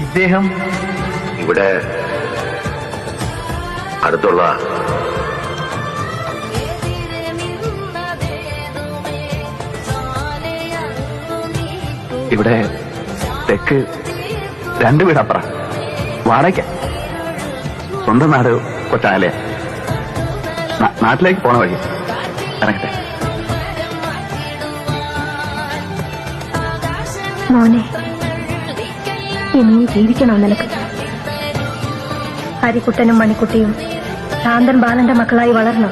ഇദ്ദേഹം ഇവിടെ അടുത്തുള്ള ഇവിടെ തെക്ക് 2 വീടപ്പുറം വാടക. സ്വന്തം നാട് കൊച്ചാലേ. നാട്ടിലേക്ക് പോണ വഴി ഇറങ്ങട്ടെ. മോനെ, ഇനിയും ജീവിക്കണോ നിനക്ക്? ഹരിക്കുട്ടനും മണിക്കുട്ടിയും ശാന്തൻ ബാലന്റെ മക്കളായി വളർന്നു.